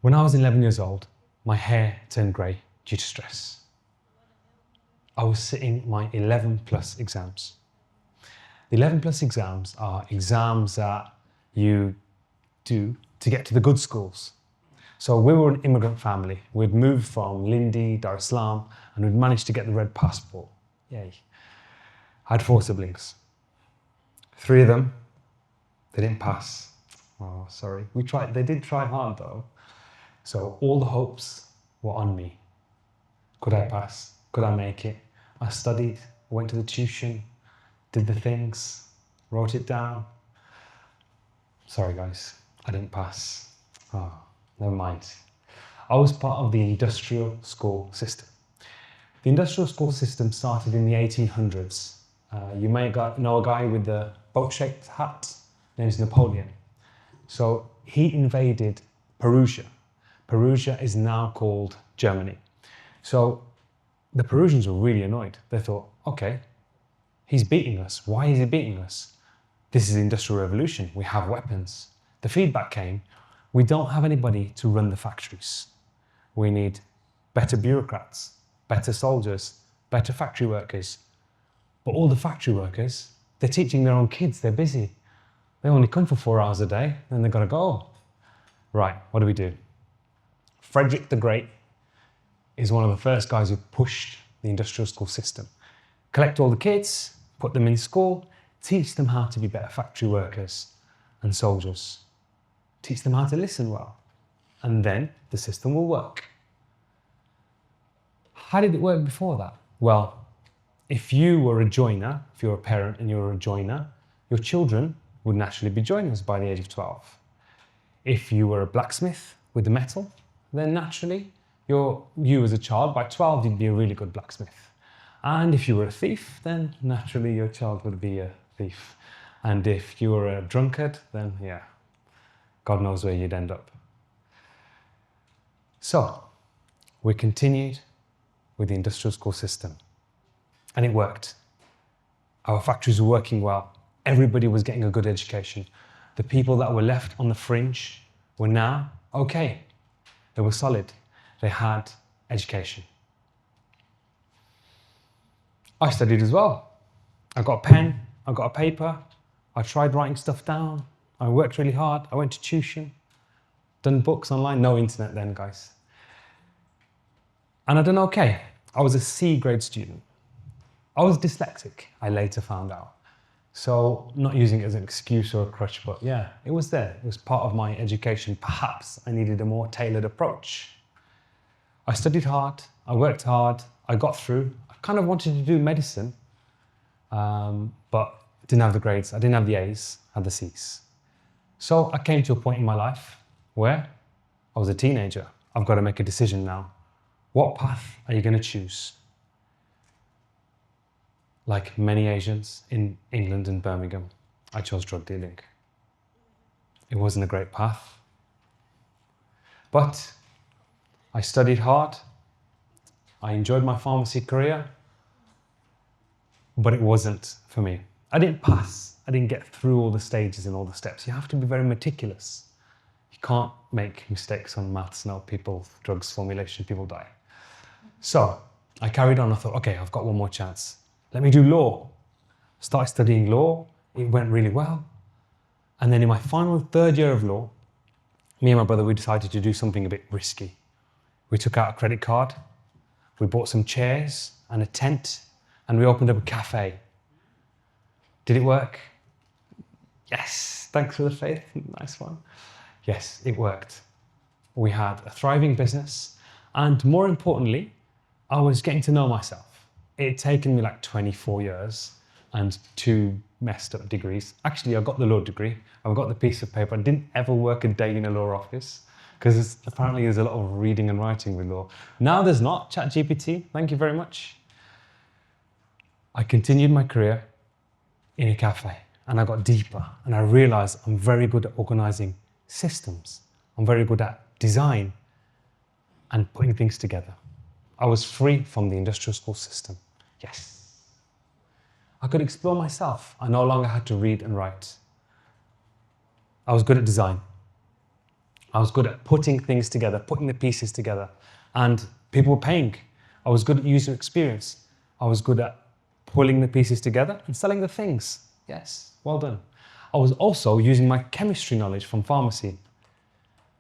When I was 11 years old, my hair turned grey due to stress. I was sitting my 11 plus exams. The 11 plus exams are exams that you do to get to the good schools. So we were an immigrant family. We'd moved from Lindi, Dar es Salaam, and we'd managed to get the red passport. Yay. I had 4 siblings. 3 of them, they didn't pass. Oh, sorry. We tried. They did try hard though. So all the hopes were on me. Could I pass? Could I make it? I studied, went to the tuition, did the things, wrote it down. Sorry guys, I didn't pass. Oh, never mind. I was part of the industrial school system. The industrial school system started in the 1800s. You may know a guy with the boat-shaped hat. His name is Napoleon. So he invaded Perugia. Perugia is now called Germany. So the Perusians were really annoyed. They thought, okay, he's beating us. Why is he beating us? This is the Industrial Revolution. We have weapons. The feedback came, we don't have anybody to run the factories. We need better bureaucrats, better soldiers, better factory workers. But all the factory workers, they're teaching their own kids. They're busy. They only come for 4 hours a day, then they've got to go. Right, what do? Frederick the Great is one of the first guys who pushed the industrial school system. Collect all the kids, put them in school, teach them how to be better factory workers and soldiers. Teach them how to listen well, and then the system will work. How did it work before that? Well, if you were a joiner, if you're a parent and you're a joiner, your children would naturally be joiners by the age of 12. If you were a blacksmith with the metal, then naturally, you as a child, by 12, you'd be a really good blacksmith. And if you were a thief, then naturally your child would be a thief. And if you were a drunkard, then yeah, God knows where you'd end up. So, we continued with the industrial school system. And it worked. Our factories were working well. Everybody was getting a good education. The people that were left on the fringe were now okay. They were solid. They had education. I studied as well. I got a pen, I got a paper, I tried writing stuff down, I worked really hard, I went to tuition, done books online, no internet then guys. And I done okay. I was a C grade student. I was dyslexic, I later found out. So not using it as an excuse or a crutch, but yeah, it was there. It was part of my education. Perhaps I needed a more tailored approach. I studied hard, I worked hard, I got through. I kind of wanted to do medicine, but didn't have the grades. I didn't have the A's, I had the C's. So I came to a point in my life where I was a teenager. I've got to make a decision now. What path are you going to choose? Like many Asians in England and Birmingham, I chose drug dealing. It wasn't a great path. But I studied hard. I enjoyed my pharmacy career. But it wasn't for me. I didn't pass. I didn't get through all the stages and all the steps. You have to be very meticulous. You can't make mistakes on maths, no, drugs formulation, people die. So I carried on. I thought, okay, I've got one more chance. Let me do law. Started studying law. It went really well. And then in my final 3rd year of law, me and my brother, we decided to do something a bit risky. We took out a credit card. We bought some chairs and a tent, and we opened up a cafe. Did it work? Yes, thanks for the faith. Nice one. Yes, it worked. We had a thriving business, and more importantly, I was getting to know myself. It had taken me like 24 years and 2 messed up degrees. Actually, I got the law degree. I've got the piece of paper. I didn't ever work a day in a law office because apparently there's a lot of reading and writing with law. Now there's not. ChatGPT, thank you very much. I continued my career in a cafe and I got deeper and I realized I'm very good at organizing systems. I'm very good at design and putting things together. I was free from the industrial school system. Yes. I could explore myself. I no longer had to read and write. I was good at design. I was good at putting things together, putting the pieces together, and people were paying. I was good at user experience. I was good at pulling the pieces together and selling the things. Yes, well done. I was also using my chemistry knowledge from pharmacy,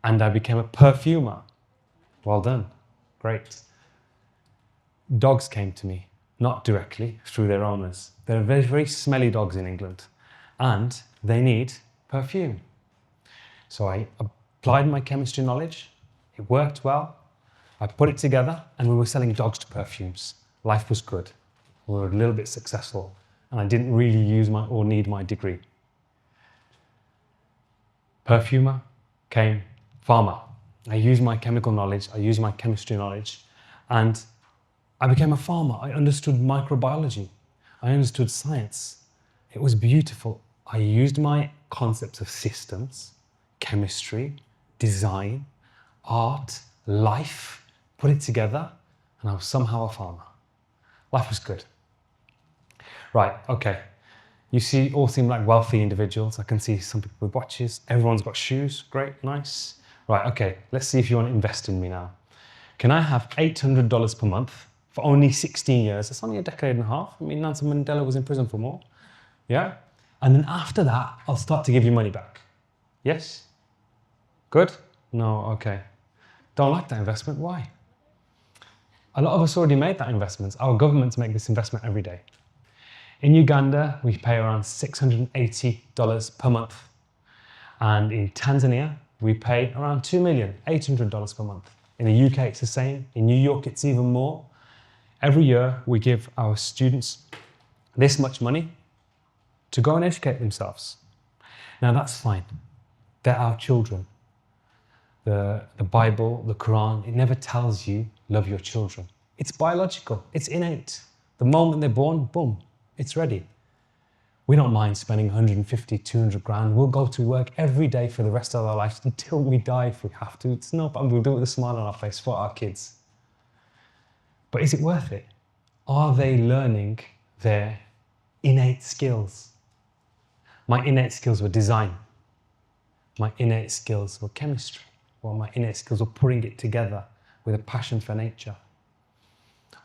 and I became a perfumer. Well done. Great. Dogs came to me, not directly, through their owners. There are very, very smelly dogs in England, and they need perfume. So I applied my chemistry knowledge. It worked well. I put it together, and we were selling dogs to perfumes. Life was good. We were a little bit successful, and I didn't really use or need my degree. Perfumer came farmer. I used my chemical knowledge, I used my chemistry knowledge, and I became a farmer. I understood microbiology. I understood science. It was beautiful. I used my concepts of systems, chemistry, design, art, life, put it together, and I was somehow a farmer. Life was good. Right, okay. You see, all seem like wealthy individuals. I can see some people with watches. Everyone's got shoes. Great, nice. Right, okay, let's see if you want to invest in me now. Can I have $800 per month for only 16 years? That's only a decade and a half. I mean, Nelson Mandela was in prison for more. Yeah? And then after that, I'll start to give you money back. Yes? Good? No, okay. Don't like that investment. Why? A lot of us already made that investment. Our governments make this investment every day. In Uganda, we pay around $680 per month. And in Tanzania, we pay around $2,800,000 per month. In the UK, it's the same. In New York, it's even more. Every year, we give our students this much money to go and educate themselves. Now, that's fine. They're our children. The Bible, the Quran, it never tells you, love your children. It's biological. It's innate. The moment they're born, boom, it's ready. We don't mind spending 150, 200 grand. We'll go to work every day for the rest of our lives until we die if we have to. It's no problem. We'll do it with a smile on our face for our kids. But is it worth it? Are they learning their innate skills? My innate skills were design. My innate skills were chemistry. Well, my innate skills were putting it together with a passion for nature.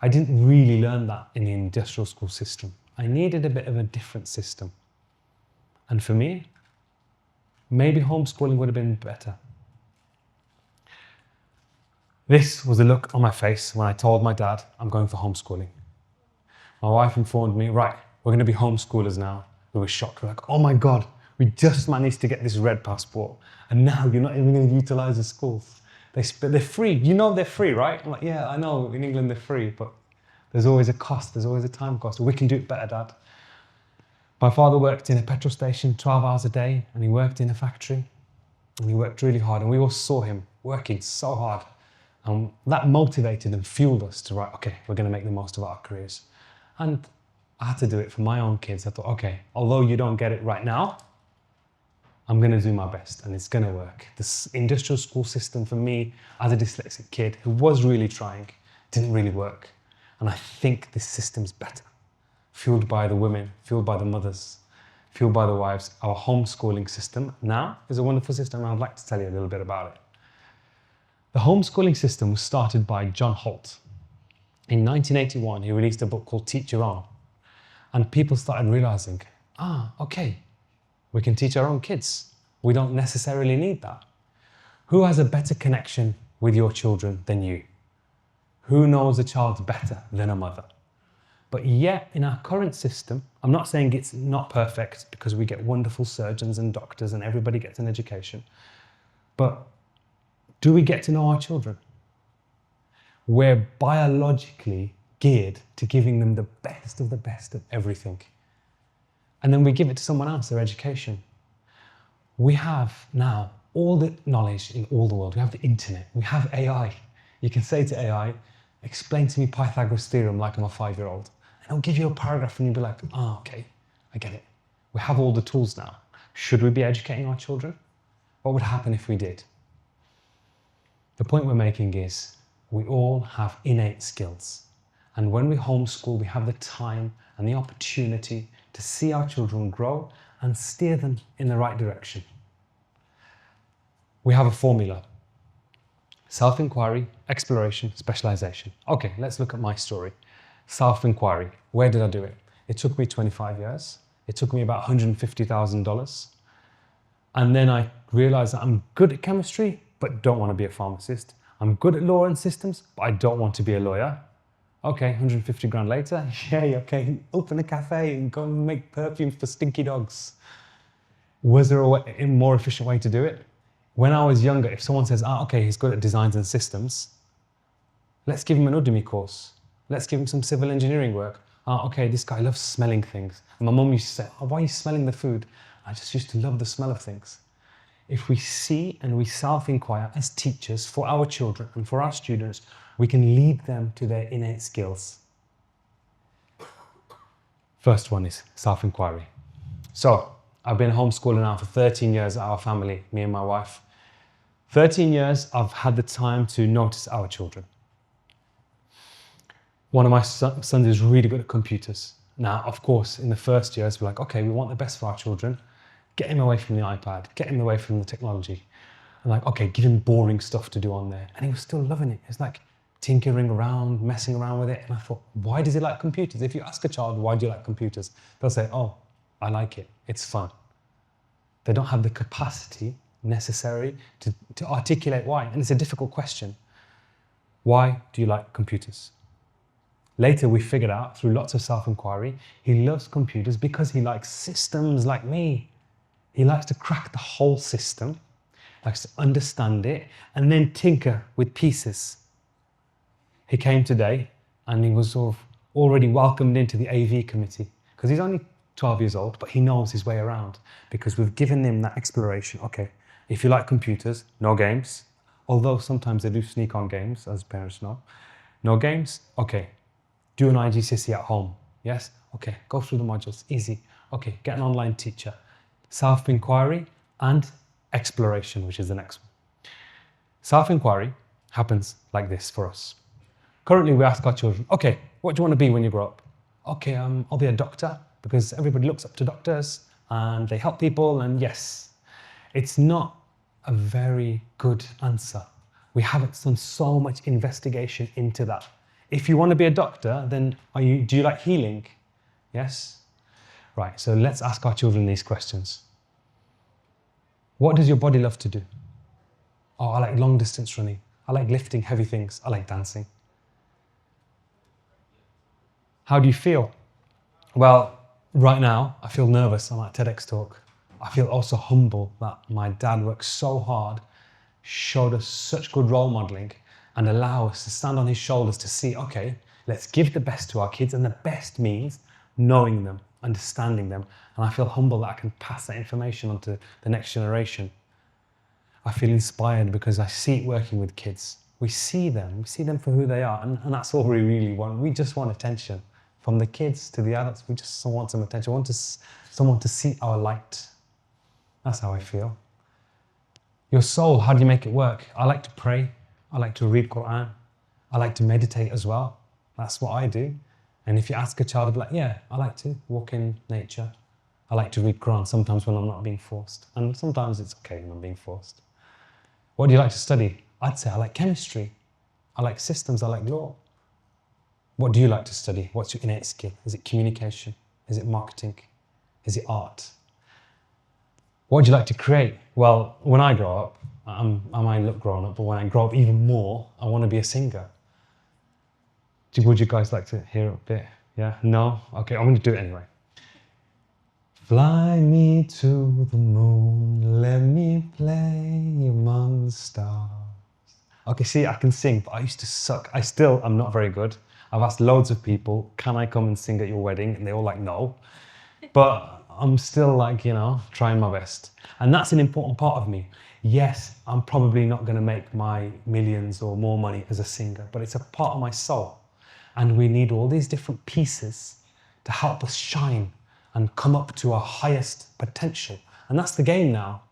I didn't really learn that in the industrial school system. I needed a bit of a different system. And for me, maybe homeschooling would have been better. This was the look on my face when I told my dad I'm going for homeschooling. My wife informed me, right, we're going to be homeschoolers now. We were shocked. We're like, oh my God, we just managed to get this red passport. And now you're not even going to utilize the schools. They're free. You know they're free, right? I'm like, yeah, I know in England they're free, but there's always a cost. There's always a time cost. We can do it better, Dad. My father worked in a petrol station 12 hours a day, and he worked in a factory, and he worked really hard, and we all saw him working so hard. And that motivated and fueled us to, right, okay, we're going to make the most of our careers. And I had to do it for my own kids. I thought, okay, although you don't get it right now, I'm going to do my best, and it's going to work. This industrial school system for me, as a dyslexic kid who was really trying, didn't really work. And I think this system's better. Fueled by the women, fueled by the mothers, fueled by the wives. Our homeschooling system now is a wonderful system, and I'd like to tell you a little bit about it. The homeschooling system was started by John Holt. In 1981, he released a book called Teach Your Own. And people started realizing, okay, we can teach our own kids. We don't necessarily need that. Who has a better connection with your children than you? Who knows a child better than a mother? But yet, in our current system, I'm not saying it's not perfect because we get wonderful surgeons and doctors and everybody gets an education. But do we get to know our children? We're biologically geared to giving them the best of everything. And then we give it to someone else, their education. We have now all the knowledge in all the world. We have the internet. We have AI. You can say to AI, explain to me Pythagoras' theorem like I'm a 5-year-old. And it'll give you a paragraph and you'll be like, okay, I get it. We have all the tools now. Should we be educating our children? What would happen if we did? The point we're making is we all have innate skills. And when we homeschool, we have the time and the opportunity to see our children grow and steer them in the right direction. We have a formula. Self-inquiry, exploration, specialization. Okay, let's look at my story. Self-inquiry. Where did I do it? It took me 25 years. It took me about $150,000. And then I realized that I'm good at chemistry, but don't want to be a pharmacist. I'm good at law and systems, but I don't want to be a lawyer. Okay, 150 grand later, yay, okay, open a cafe and go and make perfumes for stinky dogs. Was there a more efficient way to do it? When I was younger, if someone says, okay, he's good at designs and systems, let's give him an Udemy course. Let's give him some civil engineering work. Okay, this guy loves smelling things. And my mum used to say, why are you smelling the food? I just used to love the smell of things. If we see and we self-inquire as teachers for our children and for our students, we can lead them to their innate skills. First one is self-inquiry. So, I've been homeschooling now for 13 years at our family, me and my wife. 13 years, I've had the time to notice our children. One of my sons is really good at computers. Now, of course, in the first years, we're like, okay, we want the best for our children. Get him away from the iPad, get him away from the technology. And like, okay, give him boring stuff to do on there. And he was still loving it. It's like tinkering around, messing around with it. And I thought, why does he like computers? If you ask a child, why do you like computers? They'll say, oh, I like it. It's fun. They don't have the capacity necessary to articulate why. And it's a difficult question. Why do you like computers? Later, we figured out through lots of self-inquiry, he loves computers because he likes systems like me. He likes to crack the whole system, likes to understand it, and then tinker with pieces. He came today and he was sort of already welcomed into the AV committee because he's only 12 years old, but he knows his way around because we've given him that exploration. Okay, if you like computers, no games. Although sometimes they do sneak on games, as parents know. No games? Okay. Do an IGCSE at home. Yes? Okay, go through the modules, easy. Okay, get an online teacher. Self-inquiry and exploration, which is the next one. Self-inquiry happens like this for us. Currently, we ask our children, okay, what do you want to be when you grow up? Okay, I'll be a doctor because everybody looks up to doctors and they help people, and yes. It's not a very good answer. We haven't done so much investigation into that. If you want to be a doctor, then do you like healing? Yes? Right, so let's ask our children these questions. What does your body love to do? Oh, I like long distance running. I like lifting heavy things. I like dancing. How do you feel? Well, right now, I feel nervous. I'm at TEDx talk. I feel also humble that my dad worked so hard, showed us such good role modeling, and allow us to stand on his shoulders to see, okay, let's give the best to our kids, and the best means knowing them, understanding them, and I feel humble that I can pass that information on to the next generation. I feel inspired because I see it working with kids. We see them for who they are, and that's all we really want. We just want attention. From the kids to the adults, we just want some attention. We want someone to see our light. That's how I feel. Your soul, how do you make it work? I like to pray. I like to read Quran. I like to meditate as well. That's what I do. And if you ask a child, I'll be like, yeah, I like to walk in nature. I like to read Quran sometimes when I'm not being forced. And sometimes it's okay when I'm being forced. What do you like to study? I'd say I like chemistry. I like systems. I like law. What do you like to study? What's your innate skill? Is it communication? Is it marketing? Is it art? What do you like to create? Well, when I grow up, I might look grown up, but when I grow up even more, I want to be a singer. Would you guys like to hear a bit? Yeah? No? Okay, I'm going to do it anyway. Fly me to the moon, let me play among the stars. Okay, see, I can sing, but I used to suck. I'm not very good. I've asked loads of people, can I come and sing at your wedding? And they're all like, no. But I'm still like, trying my best. And that's an important part of me. Yes, I'm probably not going to make my millions or more money as a singer, but it's a part of my soul. And we need all these different pieces to help us shine and come up to our highest potential. And that's the game now.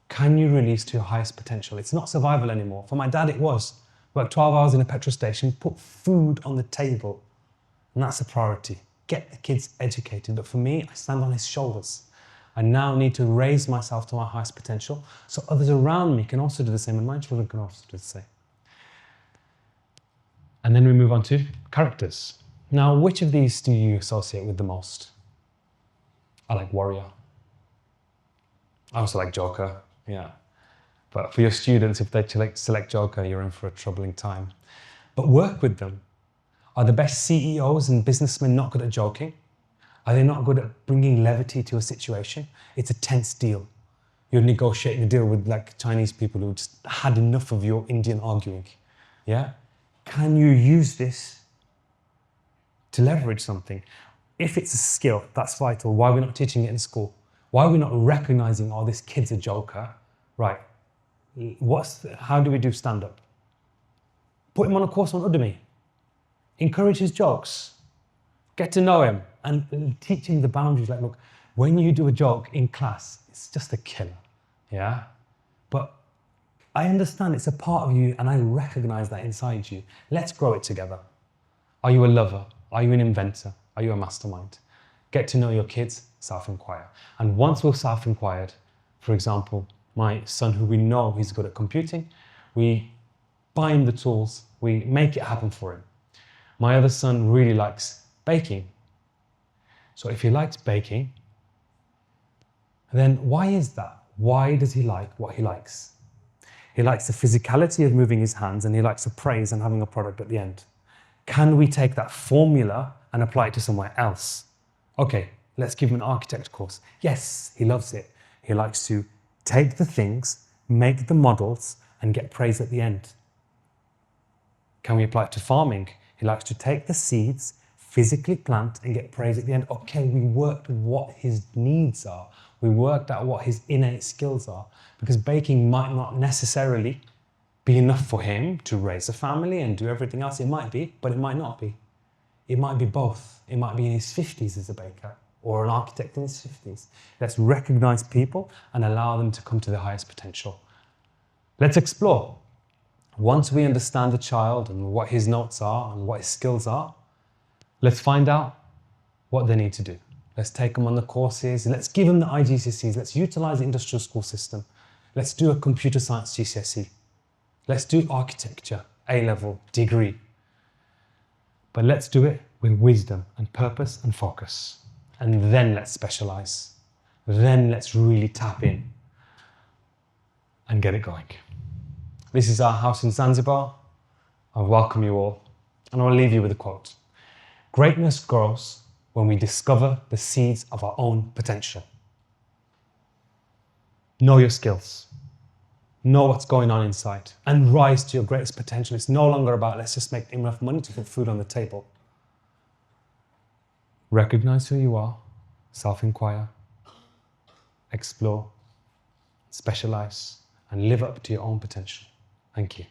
Can you release to your highest potential? It's not survival anymore. For my dad, it was. Work 12 hours in a petrol station, put food on the table. And that's a priority. Get the kids educated. But for me, I stand on his shoulders. I now need to raise myself to my highest potential so others around me can also do the same and my children can also do the same. And then we move on to characters. Now, which of these do you associate with the most? I like warrior. I also like joker, yeah. But for your students, if they select joker, you're in for a troubling time. But work with them. Are the best CEOs and businessmen not good at joking? Are they not good at bringing levity to a situation? It's a tense deal. You're negotiating a deal with like Chinese people who just had enough of your Indian arguing. Yeah? Can you use this to leverage something? If it's a skill, that's vital. Why are we not teaching it in school? Why are we not recognizing, oh, this kid's a joker? Right. How do we do stand-up? Put him on a course on Udemy. Encourage his jokes. Get to know him and teach him the boundaries. Like, look, when you do a joke in class, it's just a killer, yeah? But I understand it's a part of you and I recognize that inside you. Let's grow it together. Are you a lover? Are you an inventor? Are you a mastermind? Get to know your kids, self-inquire. And once we're self-inquired, for example, my son, who we know he's good at computing, we buy him the tools, we make it happen for him. My other son really likes baking. So if he likes baking, then why is that? Why does he like what he likes? He likes the physicality of moving his hands and he likes the praise and having a product at the end. Can we take that formula and apply it to somewhere else? Okay, let's give him an architect course. Yes, he loves it. He likes to take the things, make the models, and get praise at the end. Can we apply it to farming? He likes to take the seeds, physically plant, and get praise at the end. Okay, we worked with what his needs are. We worked out what his innate skills are, because baking might not necessarily be enough for him to raise a family and do everything else. It might be, but it might not be. It might be both. It might be in his 50s as a baker or an architect in his 50s. Let's recognize people and allow them to come to their highest potential. Let's explore. Once we understand the child and what his notes are and what his skills are, let's find out what they need to do. Let's take them on the courses. Let's give them the IGCSEs. Let's utilize the industrial school system. Let's do a computer science GCSE. Let's do architecture, A-level, degree. But let's do it with wisdom and purpose and focus. And then let's specialize. Then let's really tap in and get it going. This is our house in Zanzibar. I welcome you all. And I'll leave you with a quote. Greatness grows when we discover the seeds of our own potential. Know your skills. Know what's going on inside and rise to your greatest potential. It's no longer about let's just make enough money to put food on the table. Recognize who you are, self-inquire, explore, specialize, and live up to your own potential. Thank you.